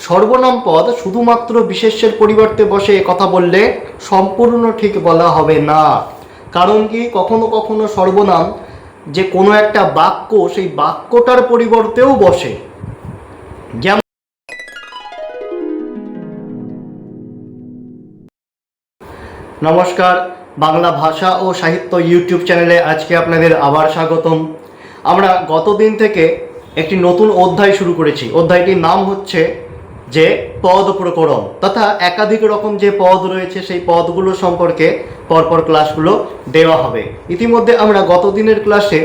সর্বনাম পদ শুধুমাত্র বিশেষ্যের পরিবর্তে বসে কথা বললে সম্পূর্ণ ঠিক বলা হবে না। কারণ কি, কখনো কখনো সর্বনাম যে কোনো একটা বাক্য, সেই বাক্যটার পরিবর্তেও বসে। যেমন নমস্কার, বাংলা ভাষা ও সাহিত্য ইউটিউব চ্যানেলে আজকে আপনাদের আবার স্বাগতম। আমরা গতদিন থেকে একটি নতুন অধ্যায় শুরু করেছি। অধ্যায়টির নাম হচ্ছে যে পদ প্রকরণ, তথা একাধিক রকম যে পদ রয়েছে সেই পদগুলো সম্পর্কে পরপর ক্লাসগুলো দেওয়া হবে। ইতিমধ্যে আমরা গত দিনের ক্লাসে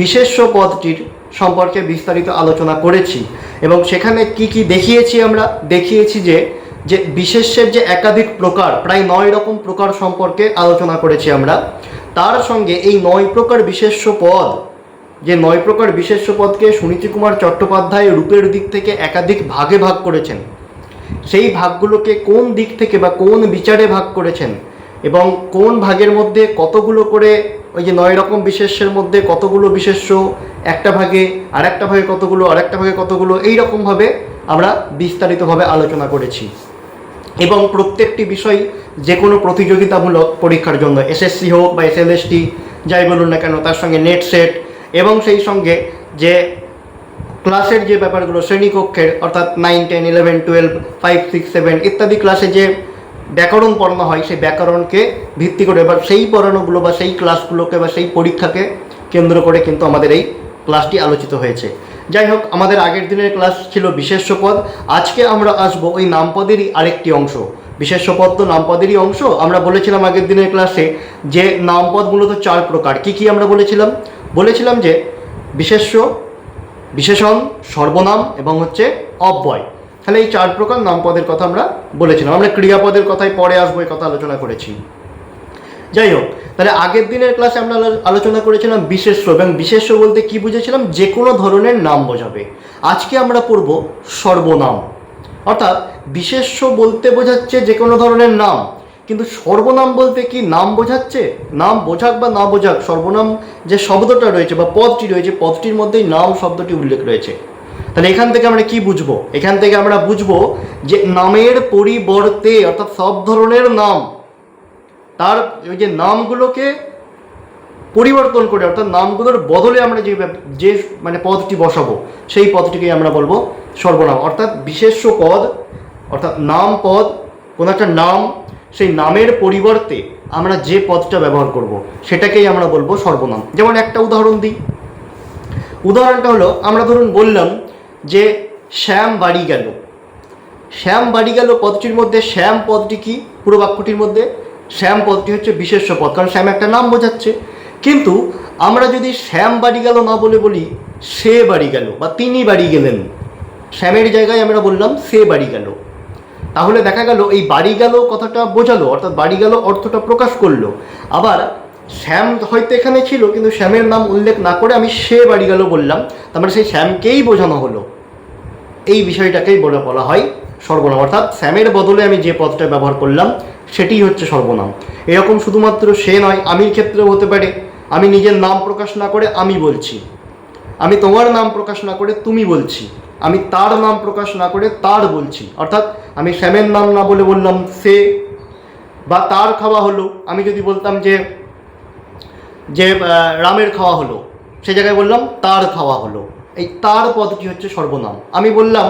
বিশেষ্য পদটির সম্পর্কে বিস্তারিত আলোচনা করেছি এবং সেখানে কি দেখিয়েছি। আমরা দেখিয়েছি যে বিশেষ্যের যে একাধিক প্রকার, প্রায় 9 রকম প্রকার সম্পর্কে আলোচনা করেছি আমরা। তার সঙ্গে এই 9 প্রকার বিশেষ্য পদ, যে 9 প্রকার বিশেষ্য পদকে সুনীতি কুমার চট্টোপাধ্যায় রূপের দিক থেকে একাধিক ভাগে ভাগ করেছেন, সেই ভাগগুলোকে কোন দিক থেকে বা কোন বিচারে ভাগ করেছেন এবং কোন ভাগের মধ্যে কতগুলো করে, ওই যে 9 রকম বিশেষ্যের মধ্যে কতগুলো বিশেষ্য, একটা ভাগে আরেকটা ভাগে কতগুলো, আরেকটা ভাগে কতগুলো, এইরকমভাবে আমরা বিস্তারিতভাবে আলোচনা করেছি। এবং প্রত্যেকটি বিষয় যে কোনো প্রতিযোগিতামূলক পরীক্ষার জন্য, এসএসসি হোক বা এসএলএসটি যাই বলুন না কেন, তার সঙ্গে নেট সেট এবং সেই সঙ্গে যে ক্লাসের যে ব্যাপারগুলো, শ্রেণীকক্ষের অর্থাৎ 9, 10, 11, 12, 5, 6, 7 ইত্যাদি ক্লাসে যে ব্যাকরণ পড়ানো হয়, সেই ব্যাকরণকে ভিত্তি করে বা সেই পড়ানোগুলো বা সেই ক্লাসগুলোকে বা সেই পরীক্ষাকে কেন্দ্র করে কিন্তু আমাদের এই ক্লাসটি আলোচিত হয়েছে। যাই হোক, আমাদের আগের দিনের ক্লাস ছিল বিশেষ্য পদ। আজকে আমরা আসবো ওই নামপদেরই আরেকটি অংশ। বিশেষ্য পদ তো নামপদেরই অংশ। আমরা বলেছিলাম আগের দিনের ক্লাসে যে নামপদ মূলত 4 প্রকার। কি আমরা বলেছিলাম যে বিশেষ্য, বিশেষণ, সর্বনাম এবং হচ্ছে অব্যয়। তাহলে এই 4 প্রকার নামপদের কথা আমরা বলেছিলাম। আমরা ক্রিয়াপদের কথায় পরে আসবো, এই কথা আলোচনা করেছি। যাই হোক, তাহলে আগের দিনের ক্লাসে আমরা আলোচনা করেছিলাম বিশেষ্য, এবং বিশেষ্য বলতে কি বুঝেছিলাম, যে কোনো ধরনের নাম বোঝাবে। আজকে আমরা পড়ব সর্বনাম। অর্থাৎ বিশেষ্য বলতে বোঝাচ্ছে যে কোনো ধরনের নাম, কিন্তু সর্বনাম বলতে কি নাম বোঝাচ্ছে। নাম বোঝাক বা না বোঝাক, সর্বনাম যে শব্দটা রয়েছে বা পদটি রয়েছে, পদটির মধ্যেই নাম শব্দটি উল্লেখ রয়েছে। তাহলে এখান থেকে আমরা কি বুঝবো? এখান থেকে আমরা বুঝবো যে নামের পরিবর্তে, অর্থাৎ সব ধরনের নাম, তার ওই যে নামগুলোকে পরিবর্তন করে, অর্থাৎ নামগুলোর বদলে আমরা যে মানে পদটি বসাবো, সেই পদটিকেই আমরা বলবো সর্বনাম। অর্থাৎ বিশেষ্য পদ, অর্থাৎ নাম পদ, কোনো একটা নাম, সেই নামের পরিবর্তে আমরা যে পদটা ব্যবহার করব সেটাকেই আমরা বলবো সর্বনাম। যেমন একটা উদাহরণ দিই। উদাহরণটা হলো, আমরা ধরুন বললাম যে শ্যাম বাড়ি গেল। শ্যাম বাড়ি গেল পদটির মধ্যে শ্যাম পদটি কি? পুরো বাক্যটির মধ্যে শ্যাম পদটি হচ্ছে বিশেষ্য পদ, কারণ শ্যাম একটা নাম বোঝাচ্ছে। কিন্তু আমরা যদি শ্যাম বাড়ি গেল না বলে বলি সে বাড়ি গেল বা তিনি বাড়ি গেলেন, শ্যামের জায়গায় আমরা বললাম সে বাড়ি গেল, তাহলে দেখা গেল এই বাড়ি গেল কথাটা বোঝালো, অর্থাৎ বাড়ি গেল অর্থটা প্রকাশ করলো। আবার শ্যাম হয়তো এখানে ছিল, কিন্তু শ্যামের নাম উল্লেখ না করে আমি সে বাড়ি গেল বললাম, তারপরে সেই শ্যামকেই বোঝানো হলো। এই বিষয়টাকেই বলা হয় সর্বনাম। অর্থাৎ শ্যামের বদলে আমি যে পদটা ব্যবহার করলাম সেটি হচ্ছে সর্বনাম। এরকম শুধুমাত্র সে নয়, আমির ক্ষেত্রেও হতে পারে। আমি নিজের নাম প্রকাশ না করে আমি বলছি, আমি তোমার নাম প্রকাশ না করে তুমি বলছি, আমি তার নাম প্রকাশ না করে তার বলছি। অর্থাৎ আমি শ্যামের নাম না বলে বললাম সে, বা তার খাওয়া হলো, আমি যদি বলতাম যে রামের খাওয়া হলো, সে জায়গায় বললাম তার খাওয়া হলো। এই তার পদটি হচ্ছে সর্বনাম। আমি বললাম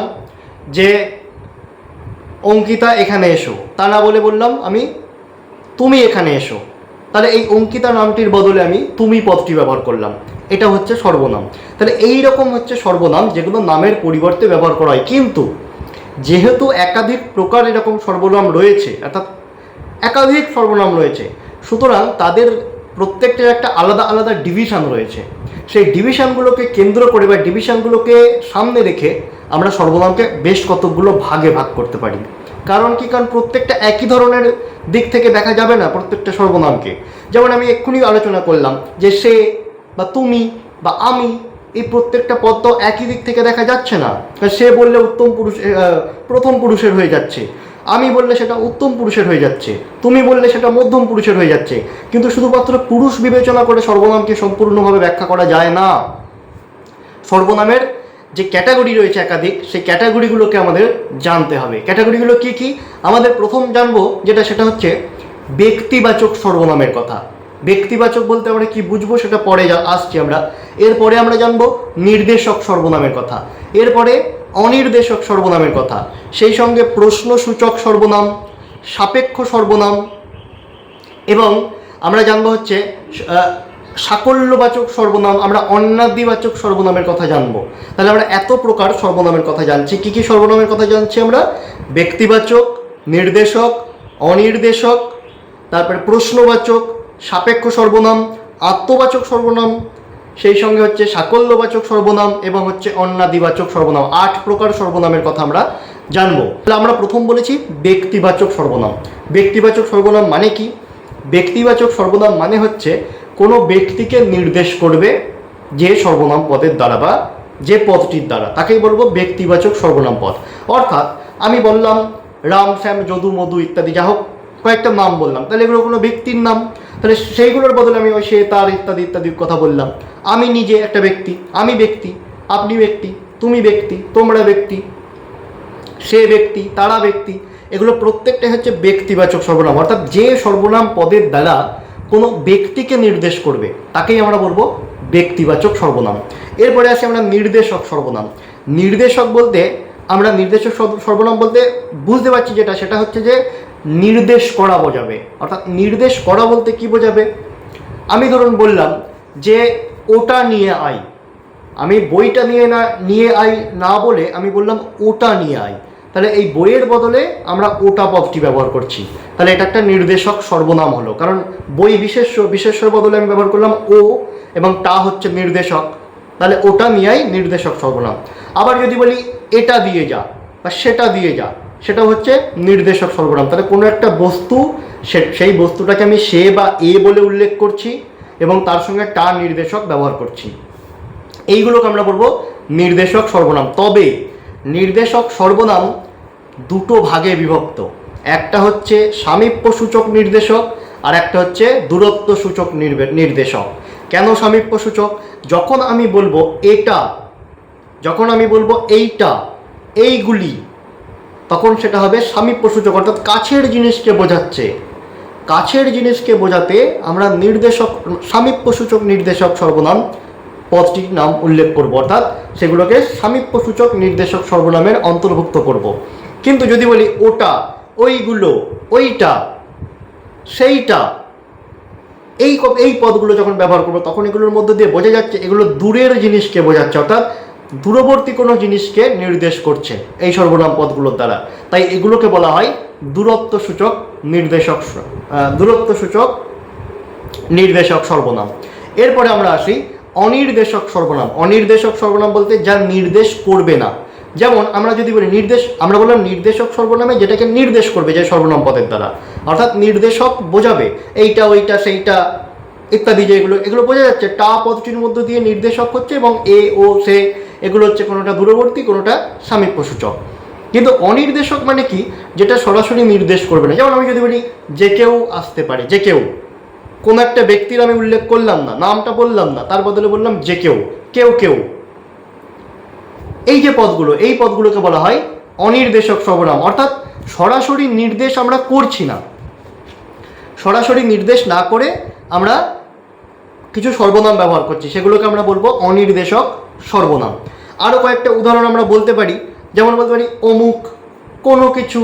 যে অঙ্কিতা এখানে এসো, তা না বলে বললাম আমি তুমি এখানে এসো, তাহলে এই অঙ্কিতা নামটির বদলে আমি তুমি পদটি ব্যবহার করলাম, এটা হচ্ছে সর্বনাম। তাহলে এই রকম হচ্ছে সর্বনাম, যেগুলো নামের পরিবর্তে ব্যবহার করা হয়। কিন্তু যেহেতু একাধিক প্রকার এরকম সর্বনাম রয়েছে, অর্থাৎ একাধিক সর্বনাম রয়েছে, সুতরাং তাদের প্রত্যেকটার একটা আলাদা আলাদা ডিভিশন রয়েছে। সেই ডিভিশনগুলোকে কেন্দ্র করে বা ডিভিশনগুলোকে সামনে রেখে আমরা সর্বনামকে বেশ কতগুলো ভাগে ভাগ করতে পারি। কারণ কি? কারণ প্রত্যেকটা একই ধরনের দিক থেকে দেখা যাবে না প্রত্যেকটা সর্বনামকে। যেমন আমি এক্ষুনি আলোচনা করলাম যে সে বা তুমি বা আমি, এই প্রত্যেকটা পদ তো একই দিক থেকে দেখা যাচ্ছে না। সে বললে প্রথম পুরুষের হয়ে যাচ্ছে, আমি বললে সেটা উত্তম পুরুষের হয়ে যাচ্ছে, তুমি বললে সেটা মধ্যম পুরুষের হয়ে যাচ্ছে। কিন্তু শুধুমাত্র পুরুষ বিবেচনা করে সর্বনামকে সম্পূর্ণভাবে ব্যাখ্যা করা যায় না। সর্বনামের যে ক্যাটাগরি রয়েছে একাধিক, সেই ক্যাটাগরিগুলোকে আমাদের জানতে হবে। ক্যাটাগরিগুলো কি কি আমাদের প্রথম জানবো সেটা হচ্ছে ব্যক্তিবাচক সর্বনামের কথা। ব্যক্তিবাচক বলতে আমরা কি বুঝবো সেটা পরে আসছি আমরা। এরপরে আমরা জানবো নির্দেশক সর্বনামের কথা, এরপরে অনির্দেশক সর্বনামের কথা, সেই সঙ্গে প্রশ্নসূচক সর্বনাম, সাপেক্ষ সর্বনাম, এবং আমরা জানবো হচ্ছে সাকল্যবাচক সর্বনাম, আমরা অন্যাদিবাচক সর্বনামের কথা জানবো। তাহলে আমরা এত প্রকার সর্বনামের কথা জানছি। কি কি সর্বনামের কথা জানছি আমরা? ব্যক্তিবাচক, নির্দেশক, অনির্দেশক, তারপরে প্রশ্নবাচক, সাপেক্ষ সর্বনাম, আত্মবাচক সর্বনাম, সেই সঙ্গে হচ্ছে সাকল্যবাচক সর্বনাম এবং হচ্ছে অন্যাদিবাচক সর্বনাম। 8 প্রকার সর্বনামের কথা আমরা জানবো। তাহলে আমরা প্রথম বলেছি ব্যক্তিবাচক সর্বনাম। ব্যক্তিবাচক সর্বনাম মানে কি? ব্যক্তিবাচক সর্বনাম মানে হচ্ছে কোনো ব্যক্তিকে নির্দেশ করবে যে সর্বনাম পদের দ্বারা বা যে পদটির দ্বারা, তাকেই বলবো ব্যক্তিবাচক সর্বনাম পদ। অর্থাৎ আমি বললাম রাম, শ্যাম, যদু, মধু ইত্যাদি, যা হোক কয়েকটা নাম বললাম, তাহলে এগুলো কোনো ব্যক্তির নাম। তাহলে সেইগুলোর বদলে আমি ওই সে, তার ইত্যাদি ইত্যাদির কথা বললাম। আমি নিজে একটা ব্যক্তি, আমি ব্যক্তি, আপনি ব্যক্তি, তুমি ব্যক্তি, তোমরা ব্যক্তি, সে ব্যক্তি, তারা ব্যক্তি, এগুলো প্রত্যেকটাই হচ্ছে ব্যক্তিবাচক সর্বনাম। অর্থাৎ যে সর্বনাম পদের দ্বারা কোনো ব্যক্তিকে নির্দেশ করবে তাকেই আমরা বলবো ব্যক্তিবাচক সর্বনাম। এরপরে আসি আমরা নির্দেশক সর্বনাম। নির্দেশক বলতে আমরা নির্দেশক সর্বনাম বলতে বুঝতে পারছি সেটা হচ্ছে যে নির্দেশ করা বোঝাবে। অর্থাৎ নির্দেশ করা বলতে কি বোঝাবে? আমি ধরুন বললাম যে ওটা নিয়ে আয়, আমি বইটা নিয়ে আয় না বলে আমি বললাম ওটা নিয়ে আয়, তাহলে এই বইয়ের বদলে আমরা ওটা পদটি ব্যবহার করছি। তাহলে এটা একটা নির্দেশক সর্বনাম হলো, কারণ বই বিশেষ্যর বদলে আমি ব্যবহার করলাম ও, এবং তা হচ্ছে নির্দেশক, তাহলে ওটা নিয়ে আয় নির্দেশক সর্বনাম। আবার যদি বলি এটা দিয়ে যা বা সেটা দিয়ে যা, সেটা হচ্ছে নির্দেশক সর্বনাম। তাহলে কোনো একটা বস্তু, সেই বস্তুটাকে আমি সে বা এ বলে উল্লেখ করছি এবং তার সঙ্গে টা নির্দেশক ব্যবহার করছি। এইগুলোকে আমরা বলবো নির্দেশক সর্বনাম। তবে নির্দেশক সর্বনাম দুটো ভাগে বিভক্ত। একটা হচ্ছে সামীপ্যসূচক নির্দেশক আর একটা হচ্ছে দূরত্বসূচক নির্দেশক। কেন সামীপ্যসূচক? যখন আমি বলবো এটা, যখন আমি বলবো এইটা, এইগুলি, তখন সেটা হবে সামীপ্যসূচক, অর্থাৎ কাছের জিনিসকে বোঝাচ্ছে। কাছের জিনিসকে বোঝাতে আমরা সামীপ্যসূচক নির্দেশক সর্বনাম পদটির নাম উল্লেখ করব, অর্থাৎ সেগুলোকে সামীপ্যসূচক নির্দেশক সর্বনামের অন্তর্ভুক্ত করব। কিন্তু যদি বলি ওটা, ওইগুলো, ওইটা, সেইটা, এই পদগুলো যখন ব্যবহার করবো তখন এগুলোর মধ্যে দিয়ে বোঝা যাচ্ছে এগুলো দূরের জিনিসকে বোঝাচ্ছে, অর্থাৎ দূরবর্তী কোনো জিনিসকে নির্দেশ করছে এই সর্বনাম পদগুলোর দ্বারা। তাই এগুলোকে বলা হয় দূরত্বসূচক নির্দেশক সর্বনাম। এরপরে আমরা আসি অনির্দেশক সর্বনাম। অনির্দেশক সর্বনাম বলতে যা নির্দেশ করবে না। যেমন আমরা যদি বলি আমরা বললাম নির্দেশক সর্বনামে যেটাকে নির্দেশ করবে যে সর্বনাম পদের দ্বারা, অর্থাৎ নির্দেশক বোঝাবে এইটা, ওইটা, সেইটা ইত্যাদি, এগুলো বোঝা যাচ্ছে টা পদটির মধ্য দিয়ে নির্দেশক হচ্ছে, এবং এ, ও, সে এগুলো হচ্ছে কোনোটা দূরবর্তী, কোনোটা সামীপ্যসূচক। কিন্তু অনির্দেশক মানে কি? যেটা সরাসরি নির্দেশ করবে না। যেমন আমি যদি বলি যে কেউ আসতে পারে, যে কেউ, কোনো একটা ব্যক্তির আমি উল্লেখ করলাম না, নামটা বললাম না, তার বদলে বললাম যে কেউ, কেউ, এই যে পদগুলো, এই পদগুলোকে বলা হয় অনির্দেশক সর্বনাম। অর্থাৎ সরাসরি নির্দেশ আমরা করছি না, সরাসরি নির্দেশ না করে আমরা কিছু সর্বনাম ব্যবহার করছি, সেগুলোকে আমরা বলবো অনির্দেশক সর্বনাম। আরও কয়েকটা উদাহরণ আমরা বলতে পারি। যেমন বলতে পারি অমুক কোনো কিছু,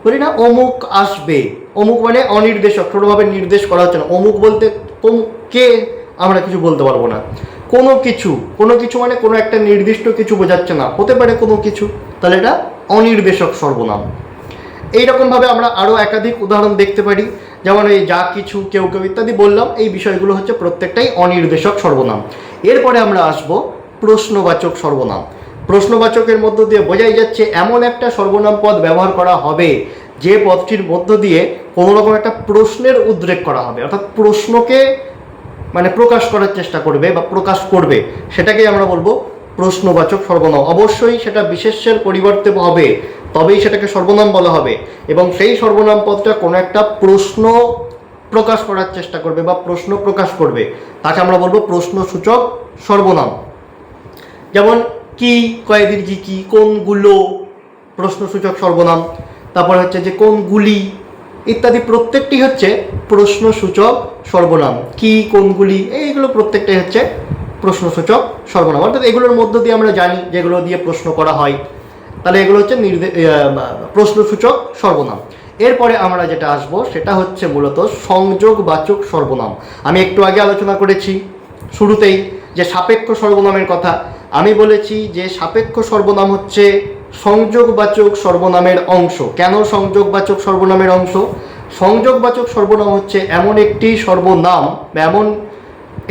বলি না অমুক আসবে, অমুক মানে অনির্দেশক, ছোটোভাবে নির্দেশ করা হচ্ছে না। অমুক বলতে কে আমরা কিছু বলতে পারবো না। কোনো কিছু মানে কোনো একটা নির্দিষ্ট কিছু বোঝাচ্ছে না, হতে পারে কোনো কিছু, তাহলে এটা অনির্দেশক সর্বনাম। এইরকমভাবে আমরা আরও একাধিক উদাহরণ দেখতে পারি। যেমন এই যা কিছু, কেউ ইত্যাদি বললাম, এই বিষয়গুলো হচ্ছে প্রত্যেকটাই অনির্দেশক সর্বনাম। এরপরে আমরা আসব প্রশ্নবাচক সর্বনাম। প্রশ্নবাচকের মধ্য দিয়ে বোঝাই যাচ্ছে এমন একটা সর্বনাম পদ ব্যবহার করা হবে যে পদটির মধ্য দিয়ে কোনো রকম একটা প্রশ্নের উদ্রেক করা হবে, অর্থাৎ প্রশ্নকে প্রকাশ করার চেষ্টা করবে বা প্রকাশ করবে, সেটাকেই আমরা বলবো প্রশ্নবাচক সর্বনাম। অবশ্যই সেটা বিশেষ্যের পরিবর্তে হবে, তবেই সেটাকে সর্বনাম বলা হবে, এবং সেই সর্বনাম পদটা কোনো একটা প্রশ্ন প্রকাশ করার চেষ্টা করবে বা প্রশ্ন প্রকাশ করবে, তাকে আমরা বলবো প্রশ্নসূচক সর্বনাম। যেমন কি কয় দীর্ঘী কি, কোনগুলো প্রশ্নসূচক সর্বনাম, তারপর হচ্ছে যে কোনগুলি ইত্যাদি প্রত্যেকটি হচ্ছে প্রশ্নসূচক সর্বনাম। কি কোনগুলি এইগুলো প্রত্যেকটাই হচ্ছে প্রশ্নসূচক সর্বনাম, অর্থাৎ এগুলোর মধ্য দিয়ে আমরা জানি যেগুলো দিয়ে প্রশ্ন করা হয়, তাহলে এগুলো হচ্ছে প্রশ্নসূচক সর্বনাম। এরপরে আমরা যেটা আসব সেটা হচ্ছে মূলত সংযোগবাচক সর্বনাম। আমি একটু আগে আলোচনা করেছি শুরুতেই যে সাপেক্ষ সর্বনামের কথা। আমি বলেছি যে সাপেক্ষ সর্বনাম হচ্ছে সংযোগবাচক সর্বনামের অংশ। কেন সংযোগবাচক সর্বনামের অংশ? সংযোগবাচক সর্বনাম হচ্ছে এমন একটি সর্বনাম বা এমন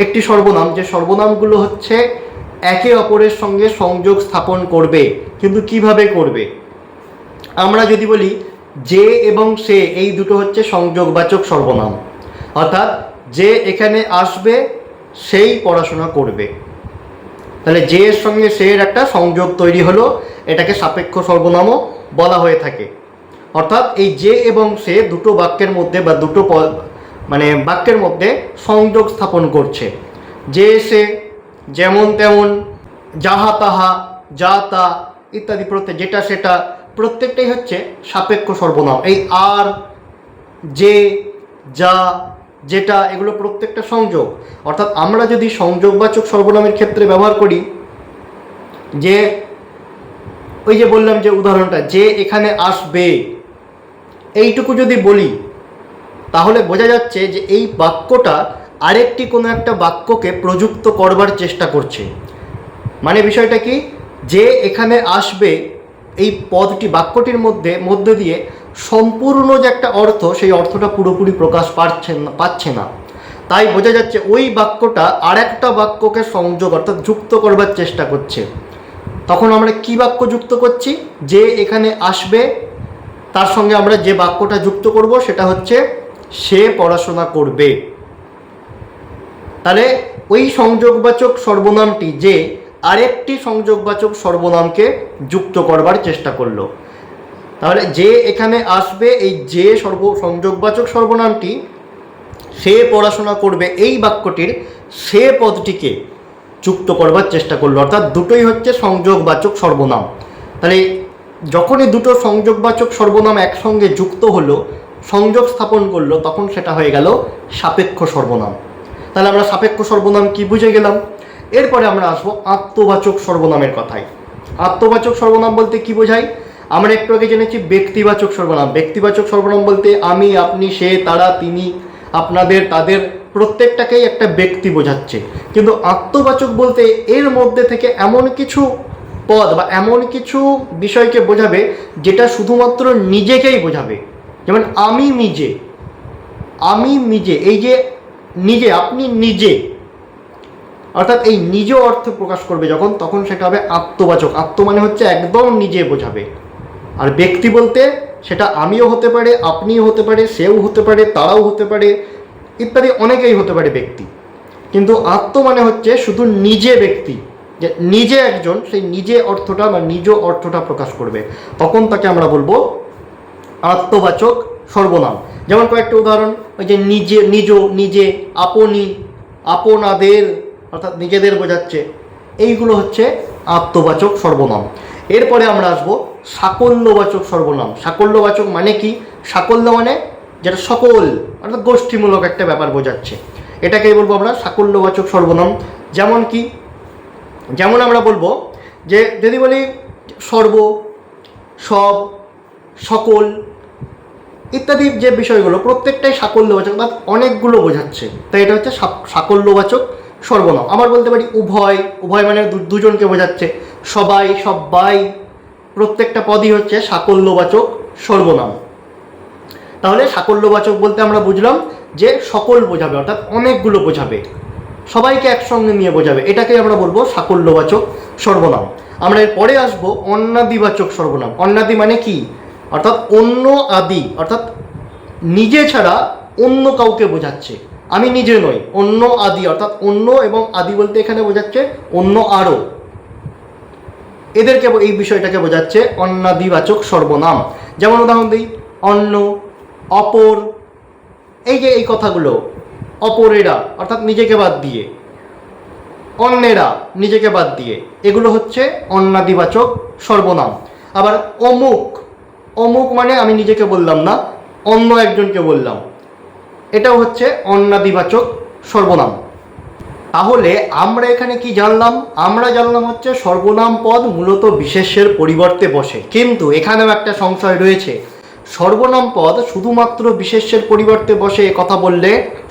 একটি সর্বনাম যে সর্বনামগুলো হচ্ছে একে অপরের সঙ্গে সংযোগ স্থাপন করবে। কিন্তু কিভাবে করবে? আমরা যদি বলি যে এবং সে, এই দুটো হচ্ছে সংযোগবাচক সর্বনাম, অর্থাৎ যে এখানে আসবে সেই পড়াশোনা করবে, তাহলে যে এর সঙ্গে সে এর একটা সংযোগ তৈরি হলো, এটাকে সাপেক্ষ সর্বনামও বলা হয়ে থাকে। অর্থাৎ এই যে এবং সে দুটো বাক্যের মধ্যে বা দুটো বাক্যের মধ্যে সংযোগ স্থাপন করছে। যে সে, যেমন তেমন, যাহা তাহা, যা তা ইত্যাদি প্রত্যেক, যেটা সেটা প্রত্যেকটাই হচ্ছে সাপেক্ষ সর্বনাম। এই আর, যে, যা, যেটা, এগুলো প্রত্যেকটা সংযোগ। অর্থাৎ আমরা যদি সংযোগবাচক সর্বনামের ক্ষেত্রে ব্যবহার করি, যে ওই যে বললাম যে উদাহরণটা, যে এখানে আসবে, এইটুকু যদি বলি তাহলে বোঝা যাচ্ছে যে এই বাক্যটা আরেকটি কোনো একটা বাক্যকে প্রযুক্ত করবার চেষ্টা করছে। মানে বিষয়টা কি, যে এখানে আসবে এই পদটি বাক্যটির মধ্যে দিয়ে সম্পূর্ণ যে একটা অর্থ, সেই অর্থটা পুরোপুরি প্রকাশ পাচ্ছে না। তাই বোঝা যাচ্ছে ওই বাক্যটা আর একটা বাক্যকে সংযোগ অর্থাৎ যুক্ত করবার চেষ্টা করছে। তখন আমরা কি বাক্য যুক্ত করছি? যে এখানে আসবে, তার সঙ্গে আমরা যে বাক্যটা যুক্ত করব সেটা হচ্ছে সে পড়াশোনা করবে। তাহলে ওই সংযোগবাচক সর্বনামটি যে আরেকটি সংযোগবাচক সর্বনামকে যুক্ত করবার চেষ্টা করলো। তাহলে যে এখানে আসবে, এই যে সংযোগবাচক সর্বনামটি সে পড়াশোনা করবে, এই বাক্যটির সে পদটিকে যুক্ত করবার চেষ্টা করলো। অর্থাৎ দুটোই হচ্ছে সংযোগবাচক সর্বনাম। তাহলে যখনই দুটো সংযোগবাচক সর্বনাম একসঙ্গে যুক্ত হলো, সংযোগ স্থাপন করলো, তখন সেটা হয়ে গেল সাপেক্ষ সর্বনাম। তাহলে আমরা সাপেক্ষ সর্বনাম কি বুঝে গেলাম। এরপরে আমরা আসবো আত্মবাচক সর্বনামের কথায়। আত্মবাচক সর্বনাম বলতে কি বোঝায়? আমরা একটু আগে জেনেছি ব্যক্তিবাচক সর্বনাম। ব্যক্তিবাচক সর্বনাম বলতে আমি, আপনি, সে, তারা, তিনি, আপনাদের, তাদের প্রত্যেকটাকেই একটা ব্যক্তি বোঝাচ্ছে। কিন্তু আত্মবাচক বলতে এর মধ্যে থেকে এমন কিছু পদ বা এমন কিছু বিষয়কে বোঝাবে যেটা শুধুমাত্র নিজেকেই বোঝাবে। যেমন আমি নিজে, আমি নিজে, এই যে নিজে, আপনি নিজে, অর্থাৎ এই নিজ অর্থ প্রকাশ করবে যখন, তখন সেটা হবে আত্মবাচক। আত্ম মানে হচ্ছে একদম নিজে বোঝাবে। আর ব্যক্তি বলতে সেটা আমিও হতে পারে, আপনিও হতে পারে, সেও হতে পারে, তারাও হতে পারে, ইত্যাদি অনেকেই হতে পারে ব্যক্তি। কিন্তু আত্ম মানে হচ্ছে শুধু নিজে ব্যক্তি, যে নিজে একজন, সেই নিজে অর্থটা বা নিজ অর্থটা প্রকাশ করবে, তখন তাকে আমরা বলবো আত্মবাচক সর্বনাম। যেমন কয়েকটা উদাহরণ, ওই যে নিজে, নিজ, নিজে, আপনি, আপনাদের, অর্থাৎ নিজেদের বোঝাচ্ছে। এইগুলো হচ্ছে আত্মবাচক সর্বনাম। এরপরে আমরা আসবো সাকল্যবাচক সর্বনাম। সাকল্যবাচক মানে কি? সাকল্য মানে যেটা সকল, অর্থাৎ গোষ্ঠীমূলক একটা ব্যাপার বোঝাচ্ছে, এটাকেই বলবো আমরা সাকল্যবাচক সর্বনাম। যেমন কি? যেমন আমরা বলবো যে যদি বলি সর্ব, সব, সকল ইত্যাদি যে বিষয়গুলো প্রত্যেকটাই সাকল্যবাচক বা অনেকগুলো বোঝাচ্ছে, তাই এটা হচ্ছে সাকল্যবাচক সর্বনাম। আবার বলতে পারি উভয়, উভয় মানে দুজনকে বোঝাচ্ছে। সবাই, সব্বাই, প্রত্যেকটা পদই হচ্ছে সাকল্যবাচক সর্বনাম। তাহলে সাকল্যবাচক বলতে আমরা বুঝলাম যে সকল বোঝাবে, অর্থাৎ অনেকগুলো বোঝাবে, সবাইকে একসঙ্গে নিয়ে বোঝাবে, এটাকে আমরা বলবো সাকল্যবাচক সর্বনাম। আমরা এরপরে আসবো অন্যাদিবাচক সর্বনাম। অন্যাদি মানে কি? অর্থাৎ অন্য আদি, অর্থাৎ নিজে ছাড়া অন্য কাউকে বোঝাচ্ছে। আমি নিজে নই, অন্য আদি, অর্থাৎ অন্য এবং আদি বলতে এখানে বোঝাচ্ছে অন্য আরও, এদেরকে, এই বিষয়টাকে বোঝাচ্ছে অন্যাদিবাচক সর্বনাম। যেমন উদাহরণ দিই, অন্য, অপর, এই যে এই কথাগুলো, অপরেরা অর্থাৎ নিজেকে বাদ দিয়ে, অন্যেরা নিজেকে বাদ দিয়ে, এগুলো হচ্ছে অন্যাদিবাচক সর্বনাম। আবার অমুক, অমুক মানে আমি নিজেকে বললাম না, অন্য একজনকে বললাম, এটাও হচ্ছে অন্যাদিবাচক সর্বনাম। তাহলে আমরা এখানে কি জানলাম? আমরা জানলাম হচ্ছে সর্বনাম পদ মূলত বিশেষ্যের পরিবর্তে বসে। কিন্তু এখানেও একটা সংশয় রয়েছে, সর্বনাম পদ শুধুমাত্র বিশেষ্যের পরিবর্তে বসে এ কথা বললে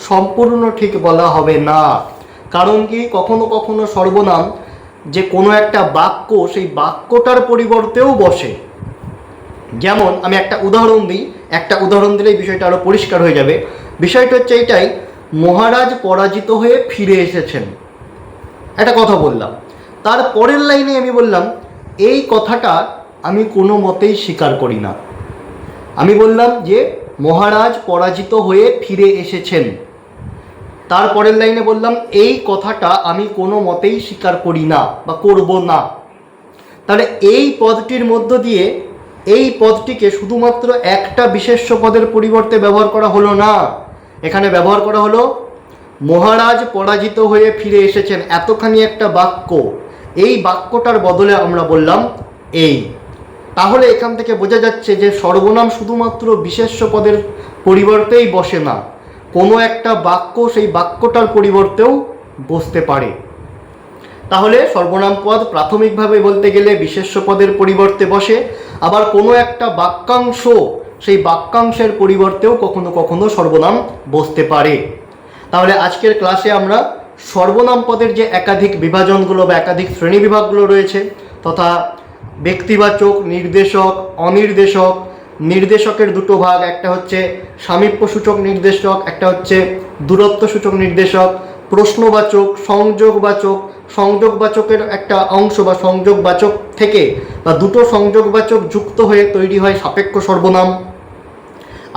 সম্পূর্ণ ঠিক বলা হবে না। কারণ কি, কখনো কখনো সর্বনাম যে কোনো একটা বাক্য, সেই বাক্যটার পরিবর্তেও বসে। যেমন আমি একটা উদাহরণ দিই, একটা উদাহরণ দিলেই বিষয়টা আরও পরিষ্কার হয়ে যাবে। বিষয়টা হচ্ছে এইটাই, মহারাজ পরাজিত হয়ে ফিরে এসেছেন, একটা কথা বললাম। তার পরের লাইনে আমি বললাম এই কথাটা আমি কোনো মতেই স্বীকার করি না। আমি বললাম যে মহারাজ পরাজিত হয়ে ফিরে এসেছেন, তার পরের লাইনে বললাম এই কথাটা আমি কোনো মতেই স্বীকার করি না বা করব না। তাহলে এই পদটির মধ্য দিয়ে এই পদটিকে শুধুমাত্র একটা বিশেষ্য পদের পরিবর্তে ব্যবহার করা হলো না, এখানে ব্যবহার করা হলো মহারাজ পরাজিত হয়ে ফিরে এসেছেন, এতখানি একটা বাক্য, এই বাক্যটার বদলে আমরা বললাম এই। তাহলে এখান থেকে বোঝা যাচ্ছে যে সর্বনাম শুধুমাত্র বিশেষ্য পদের পরিবর্তেই বসে না, কোনো একটা বাক্য সেই বাক্যটার পরিবর্তেও বসতে পারে। তাহলে সর্বনাম পদ প্রাথমিকভাবে বলতে গেলে বিশেষ্য পদের পরিবর্তে বসে, আবার কোনো একটা বাক্যাংশ, সেই বাক্যাংশের পরিবর্তেও কখনো কখনো সর্বনাম বসতে পারে। তাহলে আজকের ক্লাসে আমরা সর্বনাম পদের যে একাধিক বিভাজনগুলো বা একাধিক শ্রেণীবিভাগগুলো রয়েছে, তথা ব্যক্তিবাচক, নির্দেশক, অনির্দেশক, নির্দেশকের দুটো ভাগ, একটা হচ্ছে সামীপ্যসূচক নির্দেশক, একটা হচ্ছে দূরত্বসূচক নির্দেশক, প্রশ্নবাচক, সংযোগবাচক, সংযোগবাচকের একটা অংশ বা সংযোগবাচক থেকে বা দুটো সংযোগবাচক যুক্ত হয়ে তৈরি হয় সাপেক্ষ সর্বনাম।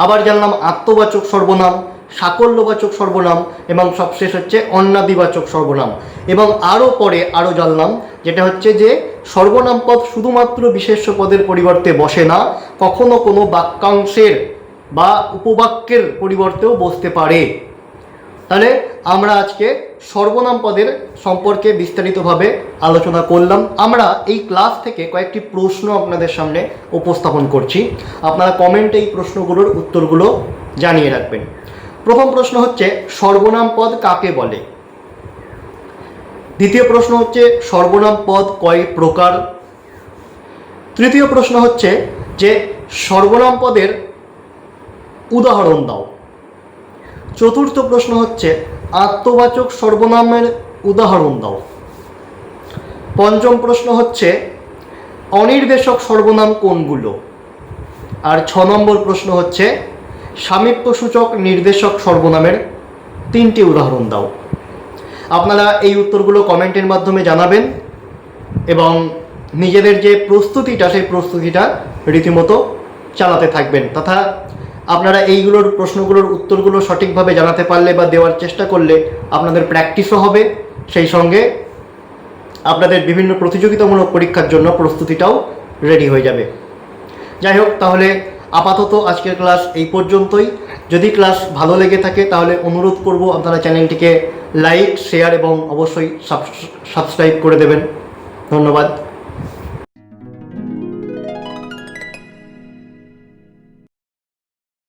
আবার জানলাম আত্মবাচক সর্বনাম, সাকল্যবাচক সর্বনাম এবং সবশেষ হচ্ছে অন্যাদিবাচক সর্বনাম। এবং পরে আরও জানলাম যেটা হচ্ছে যে সর্বনাম পদ শুধুমাত্র বিশেষ্য পদের পরিবর্তে বসে না, কখনো কোনো বাক্যাংশের বা উপবাক্যের পরিবর্তেও বসতে পারে। তাহলে আমরা আজকে সর্বনাম পদের সম্পর্কে বিস্তারিতভাবে আলোচনা করলাম। আমরা এই ক্লাস থেকে কয়েকটি প্রশ্ন আপনাদের সামনে উপস্থাপন করছি, আপনারা কমেন্টে এই প্রশ্নগুলোর উত্তরগুলো জানিয়ে রাখবেন। প্রথম প্রশ্ন হচ্ছে সর্বনাম পদ কাকে বলে? দ্বিতীয় প্রশ্ন হচ্ছে সর্বনাম পদ কয় প্রকার? তৃতীয় প্রশ্ন হচ্ছে যে সর্বনাম পদের উদাহরণ দাও। চতুর্থ প্রশ্ন হচ্ছে আত্মবাচক সর্বনামের উদাহরণ দাও। পঞ্চম প্রশ্ন হচ্ছে অনির্দেশক সর্বনাম কোনগুলো? আর 6 নম্বর প্রশ্ন হচ্ছে সামীপ্যসূচক নির্দেশক সর্বনামের 3টি উদাহরণ দাও। আপনারা এই উত্তরগুলো কমেন্টের মাধ্যমে জানাবেন এবং নিজেদের যে প্রস্তুতিটা, সেই প্রস্তুতিটা রীতিমতো চালাতে থাকবেন। তথা আপনারা এইগুলোর প্রশ্নগুলোর উত্তরগুলো সঠিকভাবে জানাতে পারলে বা দেওয়ার চেষ্টা করলে আপনাদের প্র্যাকটিসও হবে, সেই সঙ্গে আপনাদের বিভিন্ন প্রতিযোগিতামূলক পরীক্ষার জন্য প্রস্তুতিটাও রেডি হয়ে যাবে। যাই হোক, তাহলে আপাতত আজকের ক্লাস এই পর্যন্তই। যদি ক্লাস ভালো লেগে থাকে তাহলে অনুরোধ করব আপনারা চ্যানেলটিকে লাইক, শেয়ার এবং অবশ্যই সাবস্ক্রাইব করে দেবেন। ধন্যবাদ।